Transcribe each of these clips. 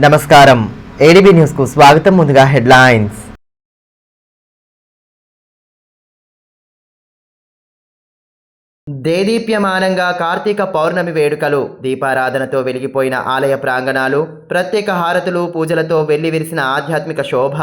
నమస్కారం ADB news కు స్వాగతం. ముందుగా హెడ్లైన్స్. దేదీప్యమానంగా కార్తీక పౌర్ణమి వేడుకలు. దీపారాధనతో వెలిగిపోయిన ఆలయ ప్రాంగణాలు, ప్రత్యేక హారతులు, పూజలతో వెల్లివిరిసిన ఆధ్యాత్మిక శోభ.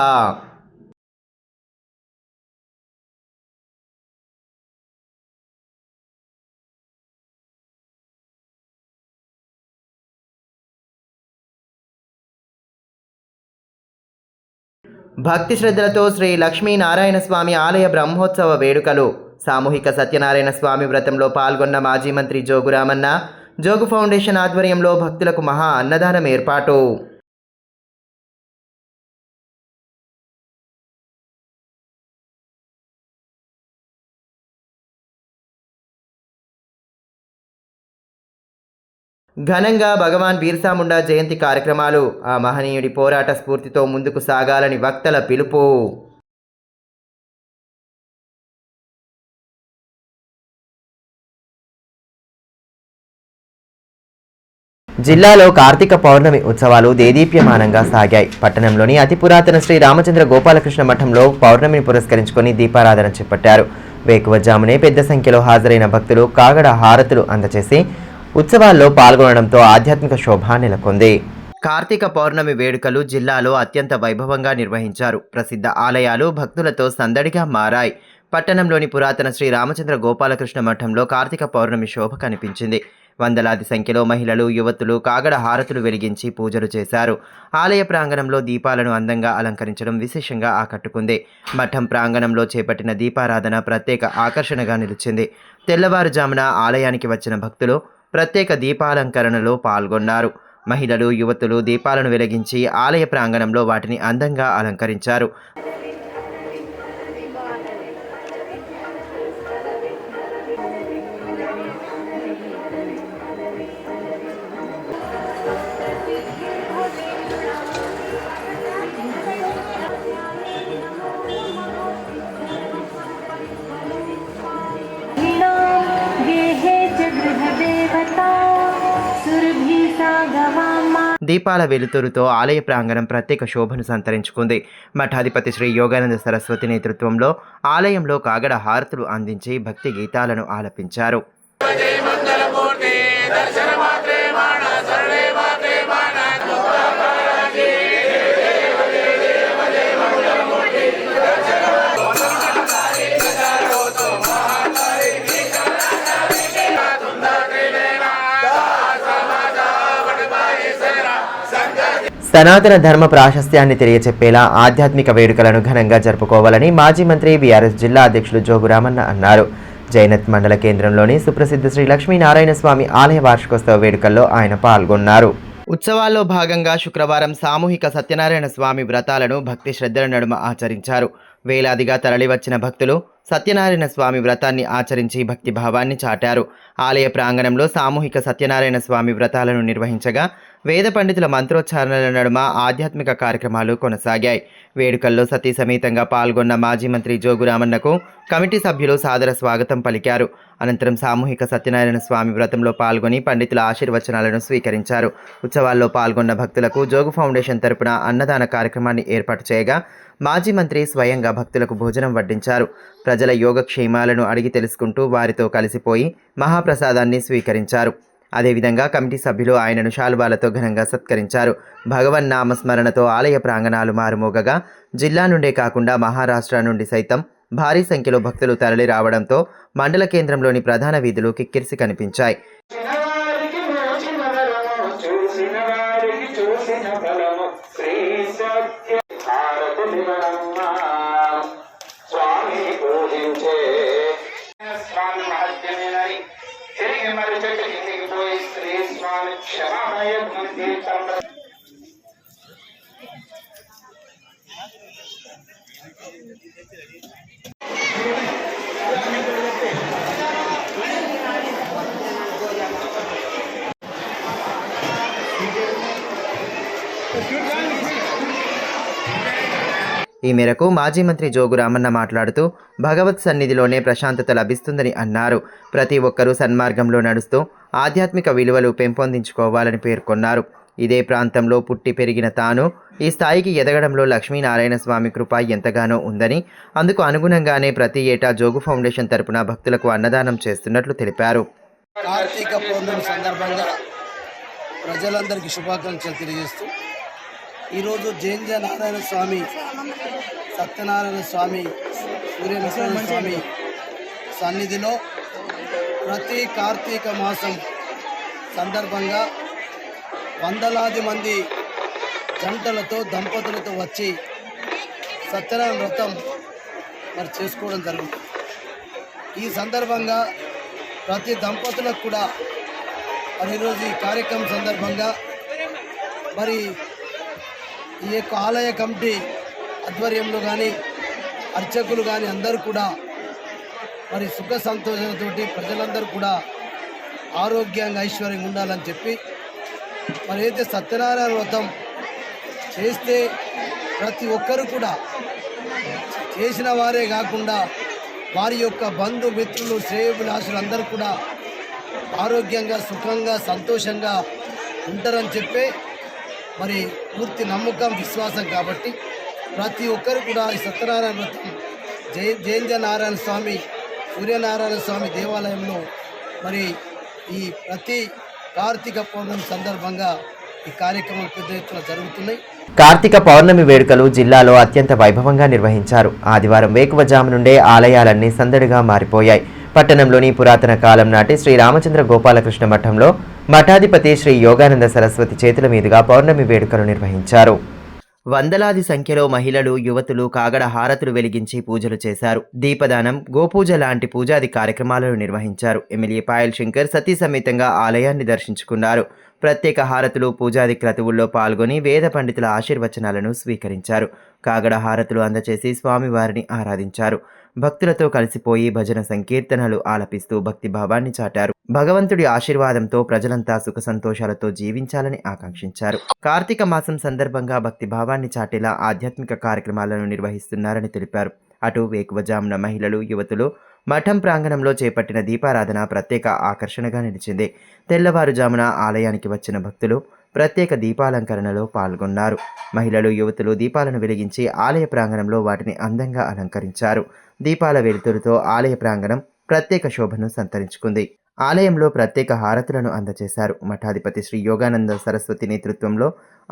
భక్తి శ్రద్ధలతో శ్రీ లక్ష్మీనారాయణ స్వామి ఆలయ బ్రహ్మోత్సవ వేడుకలు. సామూహిక సత్యనారాయణ స్వామి వ్రతంలో పాల్గొన్న మాజీ మంత్రి జోగు రామన్న. జోగు ఫౌండేషన్ ఆధ్వర్యంలో భక్తులకు మహా అన్నదానం ఏర్పాటు. ఘనంగా భగవాన్ బిర్సా ముండా జయంతి కార్యక్రమాలు. ఆ మహనీయుడి పోరాట స్ఫూర్తితో ముందుకు సాగాలని వక్తల పిలుపు. జిల్లాలో కార్తీక పౌర్ణమి ఉత్సవాలు దేదీప్యమానంగా సాగాయి. పట్టణంలోని అతి పురాతన శ్రీ రామచంద్ర గోపాలకృష్ణ మఠంలో పౌర్ణమిని పురస్కరించుకొని దీపారాధన చేపట్టారు. వేకువజామునే పెద్ద సంఖ్యలో హాజరైన భక్తులు కాగడ హారతులు అందచేసి ఉత్సవాల్లో పాల్గొనడంతో ఆధ్యాత్మిక శోభ నెలకొంది. కార్తీక పౌర్ణమి వేడుకలు జిల్లాలో అత్యంత వైభవంగా నిర్వహించారు. ప్రసిద్ధ ఆలయాలు భక్తులతో సందడిగా మారాయి. పట్టణంలోని పురాతన శ్రీ రామచంద్ర గోపాలకృష్ణ మఠంలో కార్తీక పౌర్ణమి శోభ కనిపించింది. వందలాది సంఖ్యలో మహిళలు, యువతులు కాగడ హారతులు వెలిగించి పూజలు చేశారు. ఆలయ ప్రాంగణంలో దీపాలను అందంగా అలంకరించడం విశేషంగా ఆకట్టుకుంది. మఠం ప్రాంగణంలో చేపట్టిన దీపారాధన ప్రత్యేక ఆకర్షణగా నిలిచింది. తెల్లవారుజామున ఆలయానికి వచ్చిన భక్తులు ప్రత్యేక దీపాలంకరణలో పాల్గొన్నారు. మహిళలు, యువతులు దీపాలను వెలిగించి ఆలయ ప్రాంగణంలో వాటిని అందంగా అలంకరించారు. దీపాల వెలుతురుతో ఆలయ ప్రాంగణం ప్రత్యేక శోభను సంతరించుకుంది. మఠాధిపతి శ్రీ యోగానంద సరస్వతి నేతృత్వంలో ఆలయంలో కాగడ హారతులు అందించి భక్తి గీతాలను ఆలపించారు. సనాతన ధర్మ ప్రాశస్త్యాన్ని తెలియచెప్పేలా ఆధ్యాత్మిక వేడుకలను ఘనంగా జరుపుకోవాలని మాజీ మంత్రి బీఆర్ఎస్ జిల్లా అధ్యక్షులు జోగు రామన్న అన్నారు. జైనత్ మండల కేంద్రంలోని సుప్రసిద్ధ శ్రీ లక్ష్మీనారాయణ స్వామి ఆలయ వార్షికోత్సవ వేడుకల్లో ఆయన పాల్గొన్నారు. ఉత్సవాల్లో భాగంగా శుక్రవారం సామూహిక సత్యనారాయణ స్వామి వ్రతాలను భక్తి శ్రద్ధల నడుమ ఆచరించారు. వేలాదిగా తరలివచ్చిన భక్తులు సత్యనారాయణ స్వామి వ్రతాన్ని ఆచరించి భక్తి భావాన్ని చాటారు. ఆలయ ప్రాంగణంలో సామూహిక సత్యనారాయణ స్వామి వ్రతాలను నిర్వహించగా వేద పండితుల మంత్రోచ్చారణల నడుమ ఆధ్యాత్మిక కార్యక్రమాలు కొనసాగాయి. వేడుకల్లో సతీ సమేతంగా పాల్గొన్న మాజీ మంత్రి జోగు రామన్నకు కమిటీ సభ్యులు సాదర స్వాగతం పలికారు. అనంతరం సామూహిక సత్యనారాయణ స్వామి వ్రతంలో పాల్గొని పండితుల ఆశీర్వచనాలను స్వీకరించారు. ఉత్సవాల్లో పాల్గొన్న భక్తులకు జోగు ఫౌండేషన్ తరపున అన్నదాన కార్యక్రమాన్ని ఏర్పాటు చేయగా మాజీ మంత్రి స్వయంగా భక్తులకు భోజనం వడ్డించారు. ప్రజల యోగక్షేమాలను అడిగి తెలుసుకుంటూ వారితో కలిసిపోయి మహాప్రసాదాన్ని స్వీకరించారు. అదేవిధంగా కమిటీ సభ్యులు ఆయనను శాలువాలతో ఘనంగా సత్కరించారు. భగవన్ నామస్మరణతో ఆలయ ప్రాంగణాలు మారుమోగగా జిల్లా నుండే కాకుండా మహారాష్ట్ర నుండి సైతం భారీ సంఖ్యలో భక్తులు తరలి రావడంతో మండల కేంద్రంలోని ప్రధాన వీధులు కిక్కిరిసి కనిపించాయి. ఈ మేరకు మాజీ మంత్రి జోగు రామన్న మాట్లాడుతూ భగవత్ సన్నిధిలోనే ప్రశాంతత లభిస్తుందని అన్నారు. ప్రతి ఒక్కరూ సన్మార్గంలో నడుస్తూ ఆధ్యాత్మిక విలువలు పెంపొందించుకోవాలని పేర్కొన్నారు. ఇదే ప్రాంతంలో పుట్టి పెరిగిన తాను ఈ స్థాయికి ఎదగడంలో లక్ష్మీనారాయణ స్వామి కృప ఎంతగానో ఉందని, అందుకు అనుగుణంగానే ప్రతి ఏటా జోగు ఫౌండేషన్ తరపున భక్తులకు అన్నదానం చేస్తున్నట్లు తెలిపారు. కార్తీక పౌర్ణమి సందర్భంగా ప్రజలందరికీ శుభాకాంక్షలు తెలియజేస్తూ ఈరోజు జయంజ నారాయణ స్వామి, సత్యనారాయణ స్వామి, సూర్యనారాయణ స్వామి సన్నిధిలో ప్రతి కార్తీక మాసం సందర్భంగా వందలాది మంది జంటలతో దంపతులతో వచ్చి సత్యనారాయణ వ్రతం మరి చేసుకోవడం జరుగుతుంది. ఈ సందర్భంగా ప్రతి దంపతులకు కూడా మరి ఈరోజు ఈ కార్యక్రమం సందర్భంగా మరి ఈ యొక్క ఆలయ కమిటీ ఆధ్వర్యంలో కానీ అర్చకులు కానీ అందరూ కూడా మరి సుఖ సంతోషాలతోటి ప్రజలందరూ కూడా ఆరోగ్యంగా ఐశ్వర్యంగా ఉండాలని చెప్పి మరి అయితే సత్యనారాయణ వ్రతం చేస్తే ప్రతి ఒక్కరు కూడా చేసిన వారే కాకుండా వారి యొక్క బంధుమిత్రులు శ్రేయోభిలాషులు అందరూ కూడా ఆరోగ్యంగా సుఖంగా సంతోషంగా ఉంటారని చెప్పే మరి పూర్తి నమ్మకం విశ్వాసం. కాబట్టి ప్రతి ఒక్కరు కూడా ఈ సత్యనారాయణ వ్రతం జయంజ నారాయణ స్వామి, సూర్యనారాయణ స్వామి దేవాలయంలో మరి ఈ ప్రతి కార్తీక పౌర్ణమి సందర్భంగా ఈ కార్యక్రమాలు పెద్ద ఎత్తున జరుగుతున్నాయి. కార్తీక పౌర్ణమి వేడుకలు జిల్లాలో అత్యంత వైభవంగా నిర్వహించారు. ఆదివారం వేకువజాము నుండే ఆలయాలన్నీ సందడిగా మారిపోయాయి. పట్టణంలోని పురాతన కాలం నాటి శ్రీ రామచంద్ర గోపాలకృష్ణ మఠంలో మఠాధిపతి శ్రీ యోగానంద సరస్వతి చేతుల మీదుగా పౌర్ణమి వేడుకలు నిర్వహించారు. వందలాది సంఖ్యలో మహిళలు, యువతులు కాగడ హారతులు వెలిగించి పూజలు చేశారు. దీపదానం, గోపూజ లాంటి పూజాది కార్యక్రమాలను నిర్వహించారు. ఎమ్మెల్యే పాయల్ శంకర్ సతీ సమేతంగా ఆలయాన్ని దర్శించుకున్నారు. ప్రత్యేక హారతులు, పూజాది క్రతువుల్లో పాల్గొని వేద పండితుల ఆశీర్వచనాలను స్వీకరించారు. కాగడ హారతులు అందచేసి స్వామివారిని ఆరాధించారు. భక్తులతో కలిసిపోయి భజన సంకీర్తనలు ఆలపిస్తూ భక్తిభావాన్ని చాటారు. భగవంతుడి ఆశీర్వాదంతో ప్రజలంతా సుఖ సంతోషాలతో జీవించాలని ఆకాంక్షించారు. కార్తీక మాసం సందర్భంగా భక్తిభావాన్ని చాటేలా ఆధ్యాత్మిక కార్యక్రమాలను నిర్వహిస్తున్నారని తెలిపారు. అటు వేకువజామున మహిళలు, యువతులు మఠం ప్రాంగణంలో చేపట్టిన దీపారాధన ప్రత్యేక ఆకర్షణగా నిలిచింది. తెల్లవారుజామున ఆలయానికి వచ్చిన భక్తులు ప్రత్యేక దీపాలంకరణలో పాల్గొన్నారు. మహిళలు, యువతులు దీపాలను వెలిగించి ఆలయ ప్రాంగణంలో వాటిని అందంగా అలంకరించారు. దీపాల వెలుతురుతో ఆలయ ప్రాంగణం ప్రత్యేక శోభను సంతరించుకుంది. ఆలయంలో ప్రత్యేక హారతులను అందజేశారు. మఠాధిపతి శ్రీ యోగానంద సరస్వతి నేతృత్వంలో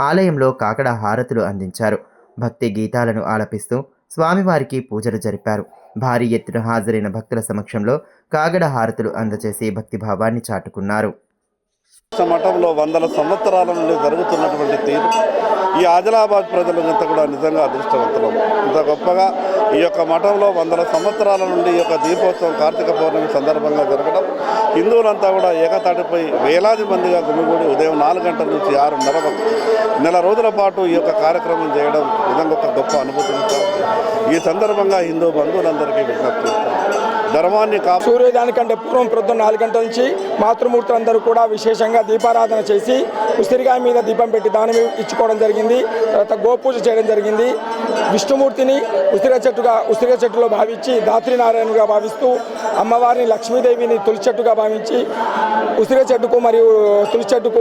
ఆలయంలో కాకడ హారతులు అందించారు. భక్తి గీతాలను ఆలపిస్తూ స్వామివారికి పూజలు జరిపారు. భారీ ఎత్తున హాజరైన భక్తుల సమక్షంలో కాగడ హారతులు అందజేసి భక్తిభావాన్ని చాటుకున్నారు. మఠంలో వందల సంవత్సరాల నుండి జరుగుతున్నటువంటి తీరు ఈ ఆదిలాబాద్ ప్రజలంతా కూడా నిజంగా అదృష్టవంతులం. ఇంత గొప్పగా ఈ యొక్క మఠంలో వందల సంవత్సరాల నుండి ఈ యొక్క దీపోత్సవం కార్తీక పౌర్ణమి సందర్భంగా జరగడం, హిందువులంతా కూడా ఏకతాటిపై వేలాది మందిగా గుమిగూడి ఉదయం 4 గంటల నుంచి 6:30 వరకు నెల రోజుల పాటు ఈ యొక్క కార్యక్రమం చేయడం నిజంగా ఒక గొప్ప అనుభూతి. ఈ సందర్భంగా హిందూ బంధువులందరికీ విజ్ఞప్తి ధర్మాన్ని సూర్యోదయానికంటే పూర్వం ప్రొద్దున 4 గంటల నుంచి మాతృమూర్తులందరూ కూడా విశేషంగా దీపారాధన చేసి ఉసిరికాయ మీద దీపం పెట్టి దానం ఇచ్చుకోవడం జరిగింది. తర్వాత గోపూజ చేయడం జరిగింది. విష్ణుమూర్తిని ఉసిరిగ చెట్టులో భావించి ధాత్రినారాయణగా భావిస్తూ అమ్మవారిని లక్ష్మీదేవిని తులసి చెట్టుగా భావించి ఉసిరిగ చెట్టుకు మరియు తులసి చెట్టుకు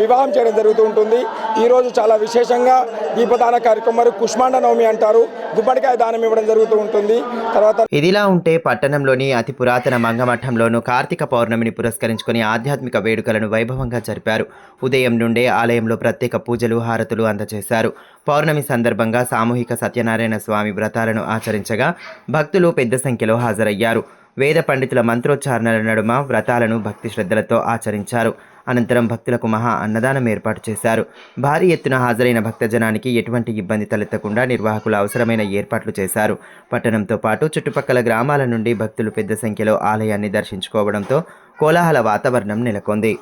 వివాహం చేయడం జరుగుతూ ఉంటుంది. ఈరోజు చాలా విశేషంగా దీపదాన కార్యక్రమం కుష్మాండ నవమి అంటారు. గుమ్మడికాయ దానం ఇవ్వడం జరుగుతూ ఉంటుంది. తర్వాత ఇదిలా ఉంటే పట్టణంలోని అతి పురాతన మంగమఠంలోనూ కార్తీక పౌర్ణమిని పురస్కరించుకుని ఆధ్యాత్మిక వేడుకలను వైభవంగా జరిపారు. ఉదయం నుండే ఆలయంలో ప్రత్యేక పూజలు, హారతులు అందజేశారు. పౌర్ణమి సందర్భంగా సామూహిక సత్యనారాయణ స్వామి వ్రతాలను ఆచరించగా భక్తులు పెద్ద సంఖ్యలో హాజరయ్యారు. వేద పండితుల మంత్రోచ్చారణల నడుమ వ్రతాలను భక్తి శ్రద్ధలతో ఆచరించారు. అనంతరం భక్తులకు మహా అన్నదానం ఏర్పాటు చేశారు. భారీ ఎత్తున హాజరైన భక్తజనానికి ఎటువంటి ఇబ్బంది తలెత్తకుండా నిర్వాహకులు అవసరమైన ఏర్పాట్లు చేశారు. పట్టణంతో పాటు చుట్టుపక్కల గ్రామాల నుండి భక్తులు పెద్ద సంఖ్యలో ఆలయాన్ని దర్శించుకోవడంతో కోలాహల వాతావరణం నెలకొంది.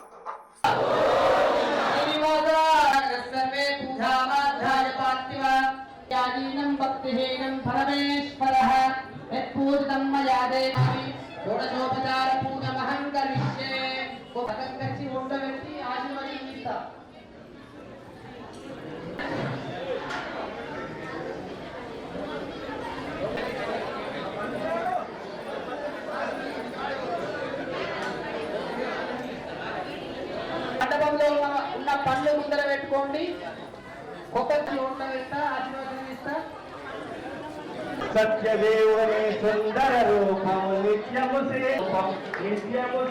మండపంలో ఉన్న పండ్లు ముందర సత్యదేవుని సుందర రూపం నిత్యము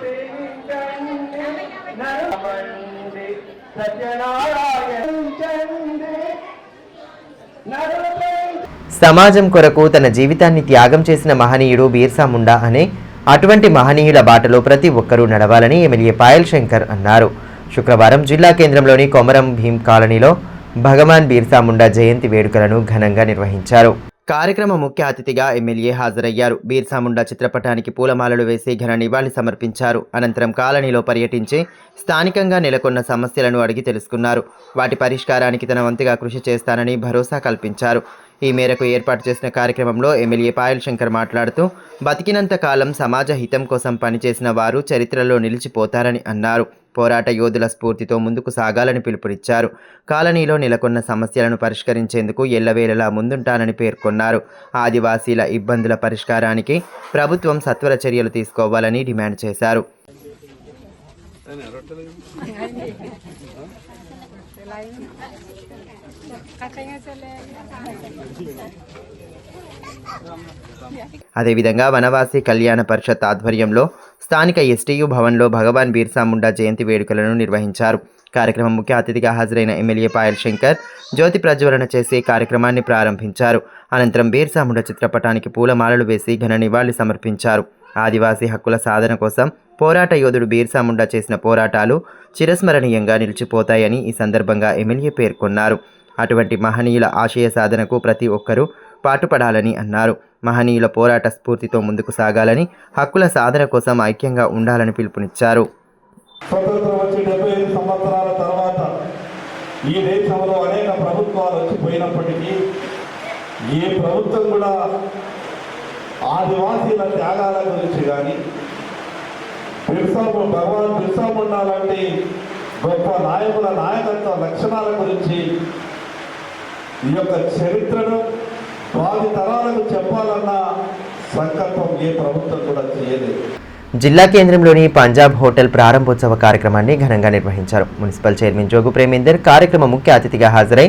సేవించండి నరమండి సత్యనారాయణించండి సమాజం కొరకు తన జీవితాన్ని త్యాగం చేసిన మహనీయుడు బిర్సా ముండా అనే అటువంటి మహనీయుల బాటలో ప్రతి ఒక్కరూ నడవాలని ఎమ్మెల్యే పాయల్ శంకర్ అన్నారు. శుక్రవారం జిల్లా కేంద్రంలోని కొమరం భీం కాలనీలో భగవాన్ బిర్సా ముండా జయంతి వేడుకలను ఘనంగా నిర్వహించారు. కార్యక్రమ ముఖ్య అతిథిగా ఎమ్మెల్యే హాజరయ్యారు. బిర్సా ముండా చిత్రపటానికి పూలమాలలు వేసి ఘన నివాళి సమర్పించారు. అనంతరం కాలనీలో పర్యటించి స్థానికంగా నెలకొన్న సమస్యలను అడిగి తెలుసుకున్నారు. వాటి పరిష్కారానికి తన వంతుగా కృషి చేస్తానని భరోసా కల్పించారు. ఈ మేరకు ఏర్పాటు చేసిన కార్యక్రమంలో ఎమ్మెల్యే పాయల్ శంకర్ మాట్లాడుతూ బతికినంత కాలం సమాజ హితం కోసం పనిచేసిన వారు చరిత్రలో నిలిచిపోతారని అన్నారు. పోరాట యోధుల స్ఫూర్తితో ముందుకు సాగాలని పిలుపునిచ్చారు. కాలనీలో నెలకొన్న సమస్యలను పరిష్కరించేందుకు ఎల్లవేళలా ముందుంటానని పేర్కొన్నారు. ఆదివాసీల ఇబ్బందుల పరిష్కారానికి ప్రభుత్వం సత్వర చర్యలు తీసుకోవాలని డిమాండ్ చేశారు. అదేవిధంగా వనవాసి కళ్యాణ పరిషత్ ఆధ్వర్యంలో స్థానిక ఎస్టీయూ భవన్లో భగవాన్ బిర్సా ముండా జయంతి వేడుకలను నిర్వహించారు. కార్యక్రమం ముఖ్య అతిథిగా హాజరైన ఎమ్మెల్యే పాయల్ శంకర్ జ్యోతి ప్రజ్వలన చేసి కార్యక్రమాన్ని ప్రారంభించారు. అనంతరం బిర్సా ముండా చిత్రపటానికి పూలమాలలు వేసి ఘన నివాళి సమర్పించారు. ఆదివాసీ హక్కుల సాధన కోసం పోరాట యోధుడు బిర్సా ముండా చేసిన పోరాటాలు చిరస్మరణీయంగా నిలిచిపోతాయని ఈ సందర్భంగా ఎమ్మెల్యే పేర్కొన్నారు. అటువంటి మహనీయుల ఆశయ సాధనకు ప్రతి ఒక్కరూ పాటుపడాలని అన్నారు. మహనీయుల పోరాట స్ఫూర్తితో ముందుకు సాగాలని, హక్కుల సాధన కోసం ఐక్యంగా ఉండాలని పిలుపునిచ్చారు. స్వతంత్రం వచ్చి 75 సంవత్సరాల తర్వాత ఈ దేశంలో అనేక ప్రభుత్వాలు వచ్చిపోయినప్పటికీ ఈ ప్రభుత్వం కూడా ఆదివాసీల త్యాగాల గురించి కానీ భగవాన్ బిర్సా ముండా లాంటి గొప్ప నాయకుల నాయకత్వ లక్షణాల గురించి ఈ యొక్క చరిత్రను భావి తరాలకు చెప్పాలన్న సంకల్పం ఏ ప్రభుత్వం కూడా చేయలేదు. జిల్లా కేంద్రంలోని పంజాబ్ హోటల్ ప్రారంభోత్సవ కార్యక్రమాన్ని ఘనంగా నిర్వహించారు. మున్సిపల్ చైర్మన్ జోగు ప్రేమేందర్ కార్యక్రమ ముఖ్య అతిథిగా హాజరై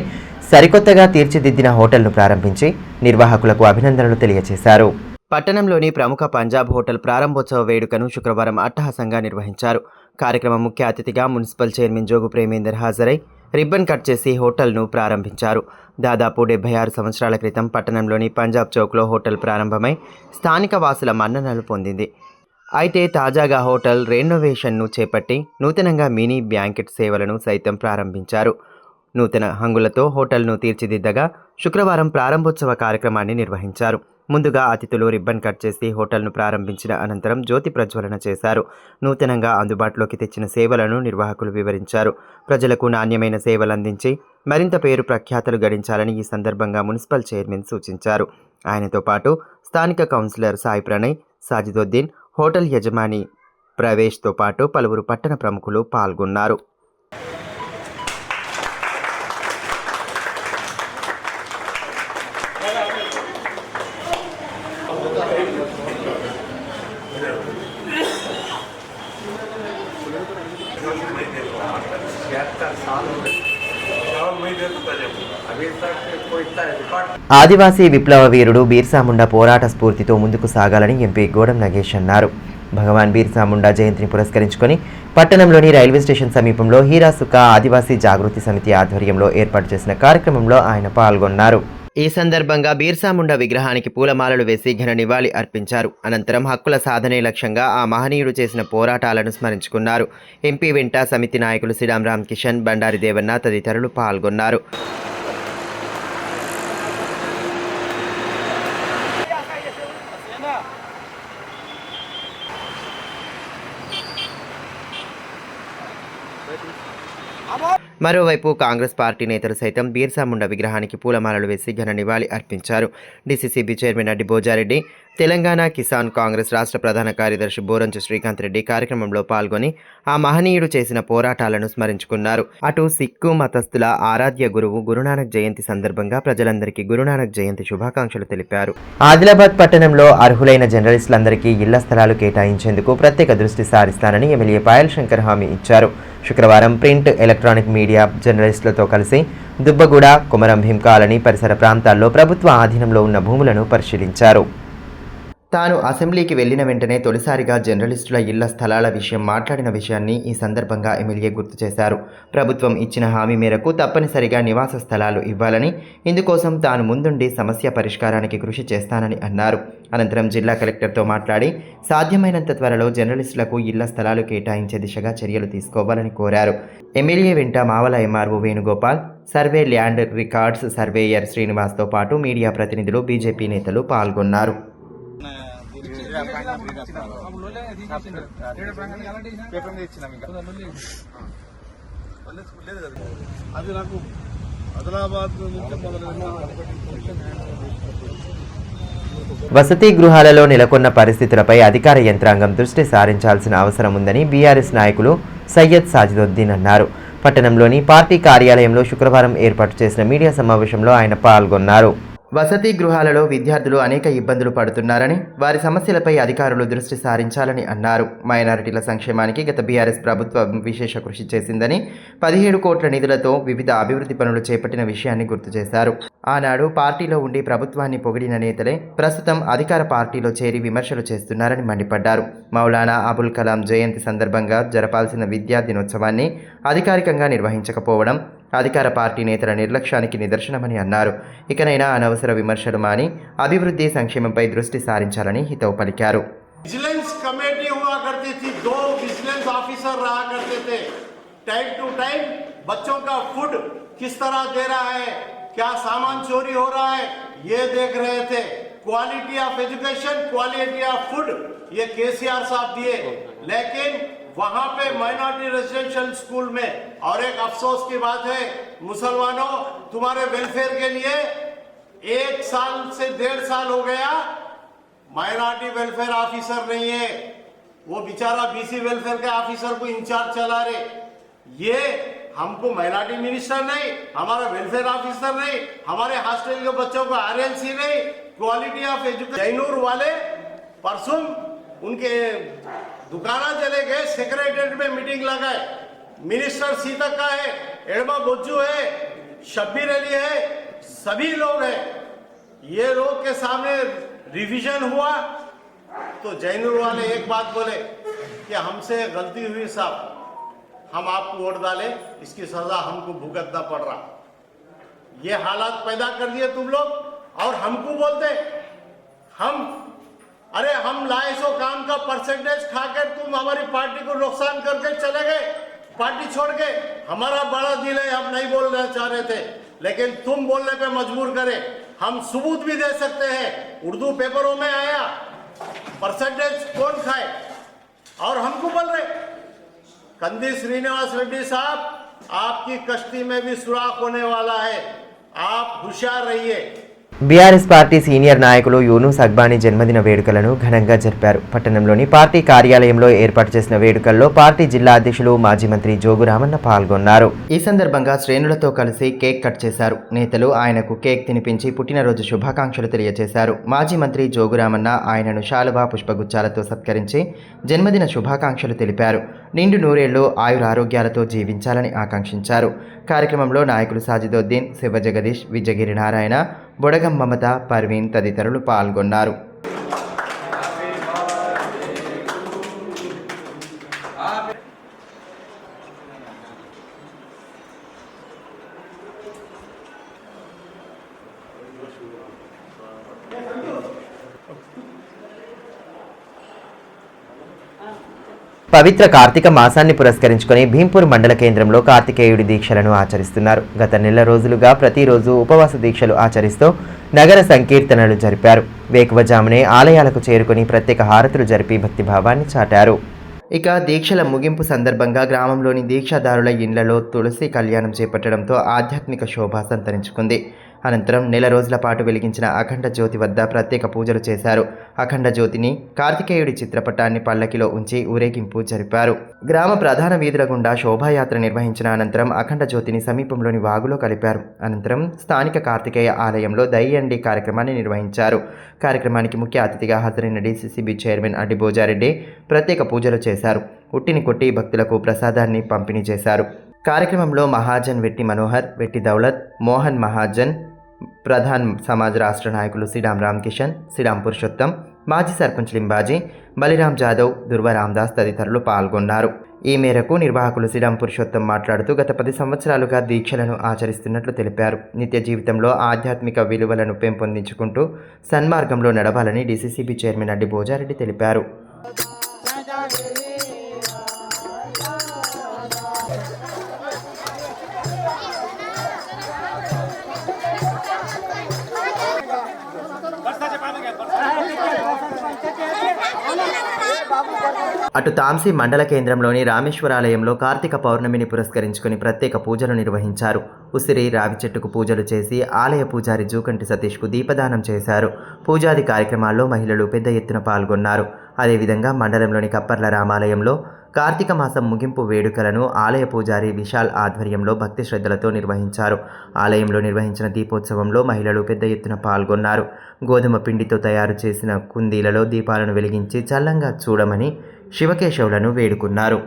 సరికొత్తగా తీర్చిదిద్దిన హోటల్ను ప్రారంభించి నిర్వాహకులకు అభినందనలు తెలియజేశారు. పట్టణంలోని ప్రముఖ పంజాబ్ హోటల్ ప్రారంభోత్సవ వేడుకను శుక్రవారం అట్టహాసంగా నిర్వహించారు. కార్యక్రమ ముఖ్య అతిథిగా మున్సిపల్ చైర్మన్ జోగు ప్రేమేందర్ హాజరై రిబ్బన్ కట్ చేసి హోటల్ను ప్రారంభించారు. దాదాపు 76 సంవత్సరాల క్రితం పట్టణంలోని పంజాబ్ చౌక్లో హోటల్ ప్రారంభమై స్థానిక వాసుల మన్ననలు పొందింది. అయితే తాజాగా హోటల్ రెనోవేషన్ను చేపట్టి నూతనంగా మినీ బ్యాంకెట్ సేవలను సైతం ప్రారంభించారు. నూతన హంగులతో హోటల్ను తీర్చిదిద్దగా శుక్రవారం ప్రారంభోత్సవ కార్యక్రమాన్ని నిర్వహించారు. ముందుగా అతిథులు రిబ్బన్ కట్ చేసి హోటల్ను ప్రారంభించిన అనంతరం జ్యోతి ప్రజ్వలన చేశారు. నూతనంగా అందుబాటులోకి తెచ్చిన సేవలను నిర్వాహకులు వివరించారు. ప్రజలకు నాణ్యమైన సేవలు అందించి మరింత పేరు ప్రఖ్యాతలు గడించాలని ఈ సందర్భంగా మున్సిపల్ చైర్మన్ సూచించారు. ఆయనతో పాటు స్థానిక కౌన్సిలర్ సాయి ప్రణయ్, సాజిదుద్దీన్, హోటల్ యజమాని ప్రవేశ్తో పాటు పలువురు పట్టణ ప్రముఖులు పాల్గొన్నారు. ఆదివాసీ విప్లవ వీరుడు బిర్సా ముండా పోరాట స్ఫూర్తితో ముందుకు సాగాలని ఎంపీ గోడం నగేష్ అన్నారు. భగవాన్ బిర్సా ముండా జయంతిని పురస్కరించుకొని పట్టణంలోని రైల్వే స్టేషన్ సమీపంలో హీరాసుక ఆదివాసీ జాగృతి సమితి ఆధ్వర్యంలో ఏర్పాటు చేసిన కార్యక్రమంలో ఆయన పాల్గొన్నారు. ఈ సందర్భంగా బిర్సా ముండా విగ్రహానికి పూలమాలలు వేసి ఘన నివాళి అర్పించారు. అనంతరం హక్కుల సాధనే లక్ష్యంగా ఆ మహనీయుడు చేసిన పోరాటాలను స్మరించుకున్నారు. ఎంపీ వెంట సమితి నాయకులు శ్రీరామ్ రామ్ కిషన్, బండారి దేవన్న తదితరులు పాల్గొన్నారు. మరోవైపు కాంగ్రెస్ పార్టీ నేతలు సైతం బిర్సా ముండా విగ్రహానికి పూలమాలలు వేసి ఘన నివాళి అర్పించారు. డీసీసీబీ చైర్మన్ అడ్డి భోజారెడ్డి, తెలంగాణ కిసాన్ కాంగ్రెస్ రాష్ట్ర ప్రధాన కార్యదర్శి బోరంచు శ్రీకాంత్ రెడ్డి కార్యక్రమంలో పాల్గొని ఆ మహనీయుడు చేసిన పోరాటాలను స్మరించుకున్నారు. అటు సిక్కు మతస్థుల ఆరాధ్య గురువు గురునానక్ జయంతి సందర్భంగా ప్రజలందరికీ గురునానక్ జయంతి శుభాకాంక్షలు తెలిపారు. ఆదిలాబాద్ పట్టణంలో అర్హులైన జర్నలిస్టులందరికీ ఇళ్ల స్థలాలు కేటాయించేందుకు ప్రత్యేక దృష్టి సారిస్తానని ఎమ్మెల్యే పాయల్ శంకర్ హామీ ఇచ్చారు. శుక్రవారం ప్రింట్, ఎలక్ట్రానిక్ మీడియా జర్నలిస్టులతో కలిసి దుబ్బగూడ, కుమరం భీం కాలనీ పరిసర ప్రాంతాల్లో ప్రభుత్వ ఆధీనంలో ఉన్న భూములను పరిశీలించారు. తాను అసెంబ్లీకి వెళ్లిన వెంటనే తొలిసారిగా జర్నలిస్టుల ఇళ్ల స్థలాల విషయం మాట్లాడిన విషయాన్ని ఈ సందర్భంగా ఎమ్మెల్యే గుర్తు చేశారు. ప్రభుత్వం ఇచ్చిన హామీ మేరకు తప్పనిసరిగా నివాస స్థలాలు ఇవ్వాలని, ఇందుకోసం తాను ముందుండి సమస్య పరిష్కారానికి కృషి చేస్తానని అన్నారు. అనంతరం జిల్లా కలెక్టర్తో మాట్లాడి సాధ్యమైనంత త్వరలో జర్నలిస్టులకు ఇళ్ల స్థలాలు కేటాయించే దిశగా చర్యలు తీసుకోవాలని కోరారు. ఎమ్మెల్యే వెంట Mavala MRO Venugopal, survey land records surveyor శ్రీనివాస్తో పాటు మీడియా ప్రతినిధులు, బీజేపీ నేతలు పాల్గొన్నారు. అది నాకు ఆదిలాబాద్ నుంచి వసతి గృహాలలో నెలకొన్న పరిస్థితులపై అధికార యంత్రాంగం దృష్టి సారించాల్సిన అవసరం ఉందని బీఆర్ఎస్ నాయకులు సయ్యద్ సాజిదుద్దీన్ అన్నారు. పట్టణంలోని పార్టీ కార్యాలయంలో శుక్రవారం ఏర్పాటు చేసిన మీడియా సమావేశంలో ఆయన పాల్గొన్నారు. వసతి గృహాలలో విద్యార్థులు అనేక ఇబ్బందులు పడుతున్నారని, వారి సమస్యలపై అధికారులు దృష్టి సారించాలని అన్నారు. మైనారిటీల సంక్షేమానికి గత బీఆర్ఎస్ ప్రభుత్వం విశేష కృషి చేసిందని, 17 కోట్ల నిధులతో వివిధ అభివృద్ధి పనులు చేపట్టిన విషయాన్ని గుర్తు చేశారు. ఆనాడు పార్టీలో ఉండి ప్రభుత్వాన్ని పొగిడిన నేతలే ప్రస్తుతం అధికార పార్టీలో చేరి విమర్శలు చేస్తున్నారని మండిపడ్డారు. మౌలానా అబుల్ కలాం జయంతి సందర్భంగా జరపాల్సిన విద్యా దినోత్సవాన్ని అధికారికంగా నిర్వహించకపోవడం అధికార పార్టీ నేతల నిర్లక్ష్యానికి నిదర్శనమని అన్నారు. ఇకనైనా అనవసర విమర్శలు మాని అభివృద్ధి సంక్షేమంపై దృష్టి సారించాలని హితవు పలికారు. विजिलेंस कमेटी हुआ करती थी, 2 विजिलेंस ऑफिसर रहा करते थे। टाइम टू टाइम बच्चों का फूड किस तरह दे रहा है, क्या सामान चोरी हो रहा है, ये देख रहे थे। Quality of education, quality of food ये केसीआर साहब दिए, लेकिन वहां पे माइनॉरिटी रेजिडेंशियल स्कूल में, और एक अफसोस की बात है मुसलमानों, तुम्हारे वेलफेयर के लिए 1 साल से 1.5 साल हो गया माइनॉरिटी वेलफेयर ऑफिसर नहीं है। वो बेचारा बीसी वेलफेयर के ऑफिसर को इंचार्ज चला रहे। ये हमको माइनॉरिटी मिनिस्टर नहीं, हमारा वेलफेयर ऑफिसर नहीं, हमारे हॉस्टल के बच्चों को आरएलसी नहीं, क्वालिटी ऑफ एजुकेशन। जैनूर वाले परसों उनके दुकाना चले गए, सेक्रेटरीट में मीटिंग लगाए। मिनिस्टर सीतक का है, एडमा बोज्जू है, शब्बीर अली है, सभी लोग हैं। ये लोग के सामने रिवीजन हुआ तो जैनूर वाले एक बात बोले कि हमसे गलती हुई साहब, हम आपको वोट डाले, इसकी सजा हमको भुगतना पड़ रहा। ये हालात पैदा कर दिए तुम लोग, और हमको बोलते हम लाए सो काम का परसेंटेज खाकर तुम हमारी पार्टी को नुकसान करके चले गए, पार्टी छोड़ के। हमारा बड़ा दिल है, हम नहीं बोलना चाह रहे थे, लेकिन तुम बोलने पे मजबूर करे। हम सबूत भी दे सकते हैं, उर्दू पेपरों में आया परसेंटेज कौन खाए, और हमको बोल रहे। कंदी श्रीनिवास रेड्डी साहब, आपकी कश्ती में भी सुराख होने वाला है, आप होशियार रहिए। బీఆర్ఎస్ పార్టీ సీనియర్ నాయకులు యూనుస్ అక్బానీ జన్మదిన వేడుకలను ఘనంగా జరిపారు. పట్టణంలోని పార్టీ కార్యాలయంలో ఏర్పాటు చేసిన వేడుకల్లో పార్టీ జిల్లా అధ్యక్షులు, మాజీ మంత్రి జోగు రామన్న పాల్గొన్నారు. ఈ సందర్భంగా శ్రేణులతో కలిసి కేక్ కట్ చేశారు. నేతలు ఆయనకు కేక్ తినిపించి పుట్టినరోజు శుభాకాంక్షలు తెలియజేశారు. మాజీ మంత్రి జోగు రామన్న ఆయనను శాలువా, పుష్పగుచ్చాలతో సత్కరించి జన్మదిన శుభాకాంక్షలు తెలిపారు. నిండు నూరేళ్లు ఆయురారోగ్యాలతో జీవించాలని ఆకాంక్షించారు. కార్యక్రమంలో నాయకులు సాజిదుద్దీన్, శివ జగదీష్, విజయగిరి నారాయణ, బొడగం మమత, పర్వీన్ తదితరులు పాల్గొన్నారు. పవిత్ర కార్తీక మాసాన్ని పురస్కరించుకొని భీంపూర్ మండల కేంద్రంలో కార్తికేయుడి దీక్షలను ఆచరిస్తున్నారు. గత నెల రోజులుగా ప్రతిరోజు ఉపవాస దీక్షలు ఆచరిస్తూ నగర సంకీర్తనలు జరిపారు. వేకువజామునే ఆలయాలకు చేరుకుని ప్రత్యేక హారతులు జరిపి భక్తిభావాన్ని చాటారు. ఇక దీక్షల ముగింపు సందర్భంగా గ్రామంలోని దీక్షాదారుల ఇండ్లలో తులసి కళ్యాణం చేపట్టడంతో ఆధ్యాత్మిక శోభ సంతరించుకుంది. అనంతరం నెల రోజుల పాటు వెలిగించిన అఖండ జ్యోతి వద్ద ప్రత్యేక పూజలు చేశారు. అఖండ జ్యోతిని కార్తికేయుడి చిత్రపటాన్ని పల్లకిలో ఉంచి ఊరేగింపు జరిపారు. గ్రామ ప్రధాన వీధుల గుండా శోభాయాత్ర నిర్వహించిన అనంతరం అఖండ జ్యోతిని సమీపంలోని వాగులో కలిపారు. అనంతరం స్థానిక కార్తికేయ ఆలయంలో దయ్యండి కార్యక్రమాన్ని నిర్వహించారు. కార్యక్రమానికి ముఖ్య అతిథిగా హాజరైన డీసీసీబీ చైర్మన్ అడ్డి భోజారెడ్డి ప్రత్యేక పూజలు చేశారు. ఉట్టిని కొట్టి భక్తులకు ప్రసాదాన్ని పంపిణీ చేశారు. కార్యక్రమంలో మహాజన్ వెట్టి మనోహర్, వెట్టి దౌలత్, మోహన్ మహాజన్, ప్రధాన్ సమాజ్ రాష్ట్ర నాయకులు సిడాం రామకిషన్, సిడాం పురుషోత్తం, మాజీ సర్పంచ్ లింబాజీ, బలిరామ్ జాదవ్, దుర్వ రామదాస్ తదితరులు పాల్గొన్నారు. ఈ మేరకు నిర్వాహకులు సిడాం పురుషోత్తం మాట్లాడుతూ గత 10 సంవత్సరాలుగా దీక్షలను ఆచరిస్తున్నట్లు తెలిపారు. నిత్య జీవితంలో ఆధ్యాత్మిక విలువలను పెంపొందించుకుంటూ సన్మార్గంలో నడవాలని డీసీసీబీ చైర్మన్ అడ్డి భోజారెడ్డి తెలిపారు. అటు తాంసీ మండల కేంద్రంలోని రామేశ్వరాలయంలో కార్తీక పౌర్ణమిని పురస్కరించుకుని ప్రత్యేక పూజలు నిర్వహించారు. ఉసిరి రావి చెట్టుకు పూజలు చేసి ఆలయ పూజారి జూకంటి సతీష్కు దీపదానం చేశారు. పూజాది కార్యక్రమాల్లో మహిళలు పెద్ద ఎత్తున పాల్గొన్నారు. అదేవిధంగా మండలంలోని కప్పర్ల రామాలయంలో కార్తీక మాసం ముగింపు వేడుకలను ఆలయ పూజారి విశాల్ ఆధ్వర్యంలో భక్తి శ్రద్ధలతో నిర్వహించారు. ఆలయంలో నిర్వహించిన దీపోత్సవంలో మహిళలు పెద్ద ఎత్తున పాల్గొన్నారు. గోధుమ పిండితో తయారు చేసిన కుందీలలో దీపాలను వెలిగించి చల్లంగా చూడమని శివకేశవులను వేడుకున్నారు.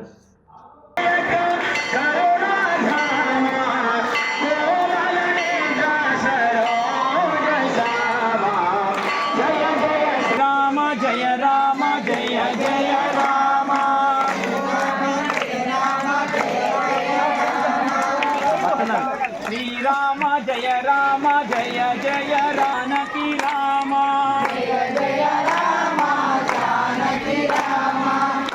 శ్రీరామ జయ రామ జయ జయ రానకి రామ జయ రామ జానకి రామ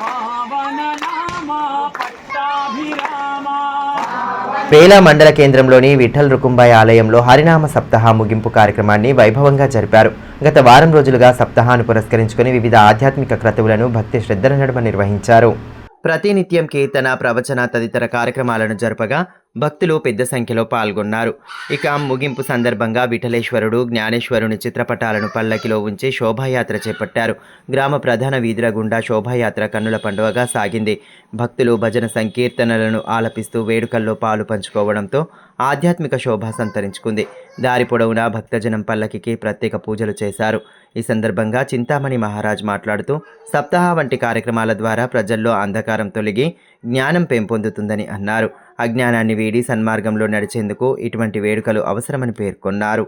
పావన నామ పట్టాభిరామ. పేలా మండల కేంద్రంలోని విఠల్ రుకుంబాయ్ ఆలయంలో హరినామ సప్తాహ ముగింపు కార్యక్రమాన్ని వైభవంగా జరిపారు. గత వారం రోజులుగా సప్తాహాన్ని పురస్కరించుకుని వివిధ ఆధ్యాత్మిక క్రతువులను భక్తి శ్రద్ధల నడుమ నిర్వహించారు. ప్రతినిత్యం కీర్తన, ప్రవచన తదితర కార్యక్రమాలను జరపగా భక్తులు పెద్ద సంఖ్యలో పాల్గొన్నారు. ఇక ముగింపు సందర్భంగా విఠలేశ్వరుడు, జ్ఞానేశ్వరుని చిత్రపటాలను పల్లకిలో ఉంచి శోభాయాత్ర చేపట్టారు. గ్రామ ప్రధాన వీధుల గుండా శోభాయాత్ర కన్నుల పండుగగా సాగింది. భక్తులు భజన సంకీర్తనలను ఆలపిస్తూ వేడుకల్లో పాలు పంచుకోవడంతో ఆధ్యాత్మిక శోభ సంతరించుకుంది. దారి పొడవునా భక్తజనం పల్లకికి ప్రత్యేక పూజలు చేశారు. ఈ సందర్భంగా చింతామణి మహారాజ్ మాట్లాడుతూ సప్తాహ వంటి కార్యక్రమాల ద్వారా ప్రజల్లో అంధకారం తొలగి జ్ఞానం పెంపొందుతుందని అన్నారు. అజ్ఞానాన్ని వీడి సన్మార్గంలో నడిచేందుకు ఇటువంటి వేడుకలు అవసరమని పేర్కొన్నారు.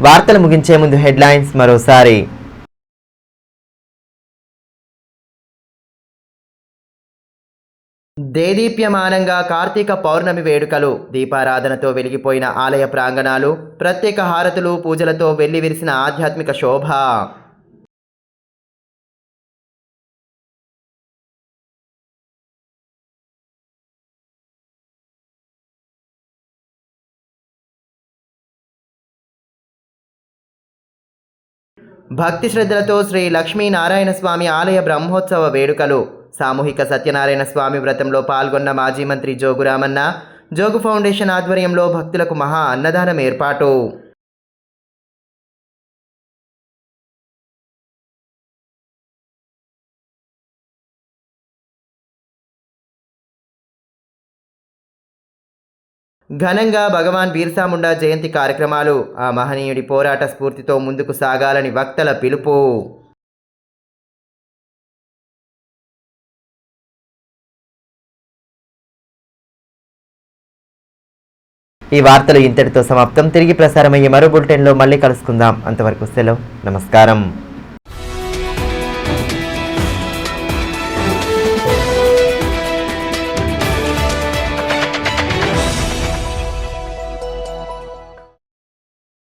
వార్తలు ముగించే ముందు హెడ్లైన్స్ మరోసారి. దేదీప్యమానంగా కార్తీక పౌర్ణమి వేడుకలు, దీపారాధనతో వెలిగిపోయిన ఆలయ ప్రాంగణాలు, ప్రత్యేక హారతులు, పూజలతో వెల్లివిరిసిన ఆధ్యాత్మిక శోభ. భక్తి శ్రద్ధలతో శ్రీ లక్ష్మీనారాయణ స్వామి ఆలయ బ్రహ్మోత్సవ వేడుకలు, సామూహిక సత్యనారాయణ స్వామి వ్రతంలో పాల్గొన్న మాజీ మంత్రి జోగు రామన్న, జోగు ఫౌండేషన్ ఆధ్వర్యంలో భక్తులకు మహా అన్నదానం ఏర్పాటు. ఘనంగా భగవాన్ బిర్సా ముండా జయంతి కార్యక్రమాలు, ఆ మహనీయుడి పోరాట స్ఫూర్తితో ముందుకు సాగాలని వక్తల పిలుపు. ఈ వార్తలు ఇంతటితో సమాప్తం. తిరిగి ప్రసారమయ్యే మరో బులెటిన్లో మళ్ళీ కలుసుకుందాం. అంతవరకు సెలవు, నమస్కారం.